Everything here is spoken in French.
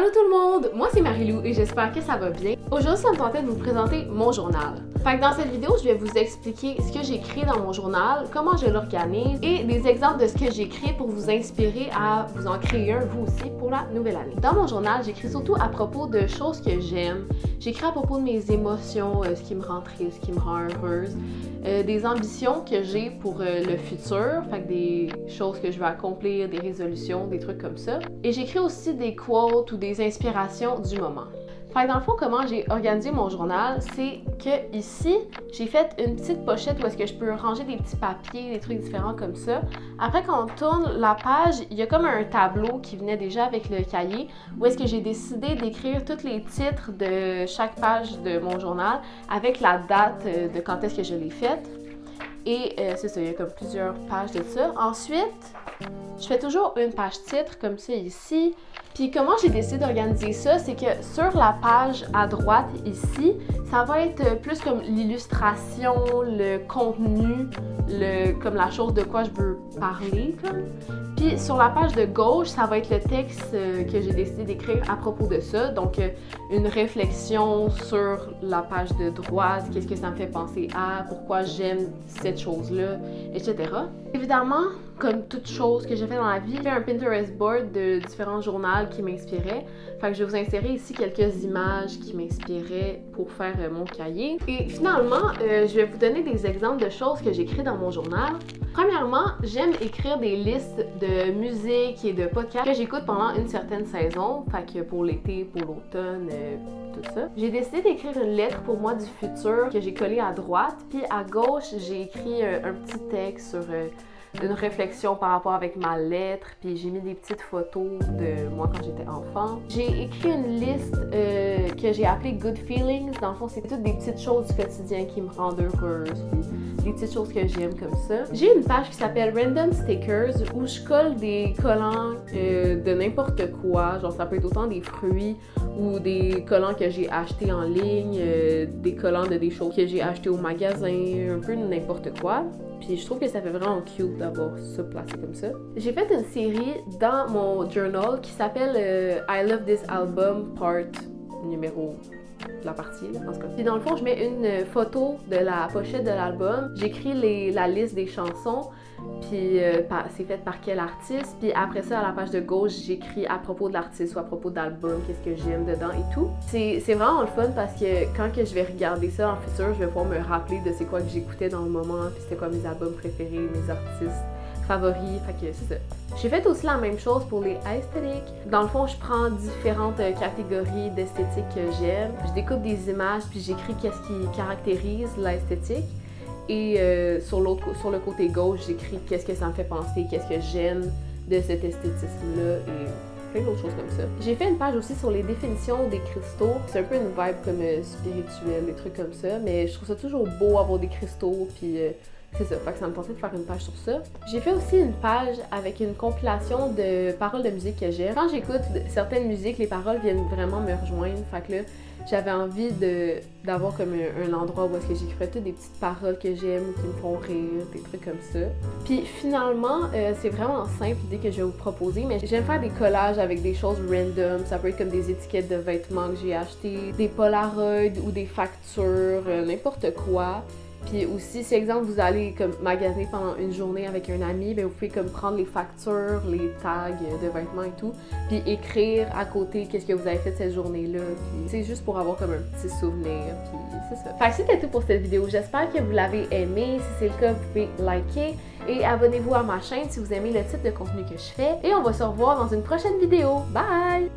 Allô tout le monde, moi c'est Marie-Lou et j'espère que ça va bien. Aujourd'hui, ça me tentait de vous présenter mon journal. Fait que dans cette vidéo, je vais vous expliquer ce que j'écris dans mon journal, comment je l'organise et des exemples de ce que j'écris pour vous inspirer à vous en créer un vous aussi pour la nouvelle année. Dans mon journal, j'écris surtout à propos de choses que j'aime. J'écris à propos de mes émotions, ce qui me rend triste, ce qui me rend heureuse, des ambitions que j'ai pour le futur, fait que des choses que je veux accomplir, des résolutions, des trucs comme ça. Et j'écris aussi des quotes ou des inspirations du moment. Fait que dans le fond, comment j'ai organisé mon journal, c'est que ici, j'ai fait une petite pochette où est-ce que je peux ranger des petits papiers, des trucs différents comme ça. Après, quand on tourne la page, il y a comme un tableau qui venait déjà avec le cahier où est-ce que j'ai décidé d'écrire tous les titres de chaque page de mon journal avec la date de quand est-ce que je l'ai faite. Et c'est ça, il y a comme plusieurs pages de ça. Ensuite, je fais toujours une page titre comme ça ici. Puis comment j'ai décidé d'organiser ça, c'est que sur la page à droite ici, ça va être plus comme l'illustration, le contenu, comme la chose de quoi je veux parler. Puis sur la page de gauche, ça va être le texte que j'ai décidé d'écrire à propos de ça. Donc une réflexion sur la page de droite, qu'est-ce que ça me fait penser à, pourquoi j'aime cette chose-là, etc. Évidemment, comme toute chose que j'ai fait dans la vie, j'ai fait un Pinterest board de différents journaux qui m'inspiraient. Fait que je vais vous insérer ici quelques images qui m'inspiraient pour faire mon cahier. Et finalement, je vais vous donner des exemples de choses que j'écris dans mon journal. Premièrement, j'aime écrire des listes de musique et de podcasts que j'écoute pendant une certaine saison. Fait que pour l'été, pour l'automne, tout ça. J'ai décidé d'écrire une lettre pour moi du futur que j'ai collée à droite. Puis à gauche, j'ai écrit un petit texte sur une réflexion par rapport avec ma lettre, puis j'ai mis des petites photos de moi quand j'étais enfant. J'ai écrit une liste que j'ai appelée Good Feelings. Dans le fond, c'est toutes des petites choses du quotidien qui me rendent heureuse, puis des petites choses que j'aime comme ça. J'ai une page qui s'appelle Random Stickers où je colle des collants de n'importe quoi. Genre, ça peut être autant des fruits ou des collants que j'ai achetés en ligne, des collants de des choses que j'ai achetées au magasin, un peu n'importe quoi. Puis je trouve que ça fait vraiment cute d'avoir ça placé comme ça. J'ai fait une série dans mon journal qui s'appelle I Love This Album Part numéro de la partie, en tout cas. Puis dans le fond, je mets une photo de la pochette de l'album. J'écris la liste des chansons, puis c'est fait par quel artiste. Puis après ça, à la page de gauche, j'écris à propos de l'artiste ou à propos de l'album, qu'est-ce que j'aime dedans et tout. C'est vraiment le fun parce que quand que je vais regarder ça en futur, je vais pouvoir me rappeler de c'est quoi que j'écoutais dans le moment, puis c'était quoi mes albums préférés, mes artistes favoris, fait que c'est ça. J'ai fait aussi la même chose pour les aesthetiques. Dans le fond, je prends différentes catégories d'esthétique que j'aime. Je découpe des images puis j'écris qu'est-ce qui caractérise l'esthétique. Et sur le côté gauche, j'écris qu'est-ce que ça me fait penser, qu'est-ce que j'aime de cet esthétisme-là et plein d'autres choses comme ça. J'ai fait une page aussi sur les définitions des cristaux. C'est un peu une vibe comme spirituelle, des trucs comme ça, mais je trouve ça toujours beau avoir des cristaux puis c'est ça, fait que ça me tentait de faire une page sur ça. J'ai fait aussi une page avec une compilation de paroles de musique que j'aime. Quand j'écoute certaines musiques, les paroles viennent vraiment me rejoindre. Fait que là, j'avais envie d'avoir comme un endroit où est-ce que j'écrivais toutes des petites paroles que j'aime ou qui me font rire, des trucs comme ça. Puis finalement, c'est vraiment simple l'idée que je vais vous proposer, mais j'aime faire des collages avec des choses random. Ça peut être comme des étiquettes de vêtements que j'ai achetées, des polaroids ou des factures, n'importe quoi. Puis aussi, si exemple vous allez comme magasiner pendant une journée avec un ami, bien vous pouvez comme prendre les factures, les tags de vêtements et tout, puis écrire à côté qu'est-ce que vous avez fait cette journée-là. Puis c'est juste pour avoir comme un petit souvenir. Puis c'est ça. Fait que c'était tout pour cette vidéo. J'espère que vous l'avez aimé. Si c'est le cas, vous pouvez liker et abonnez-vous à ma chaîne si vous aimez le type de contenu que je fais. Et on va se revoir dans une prochaine vidéo. Bye!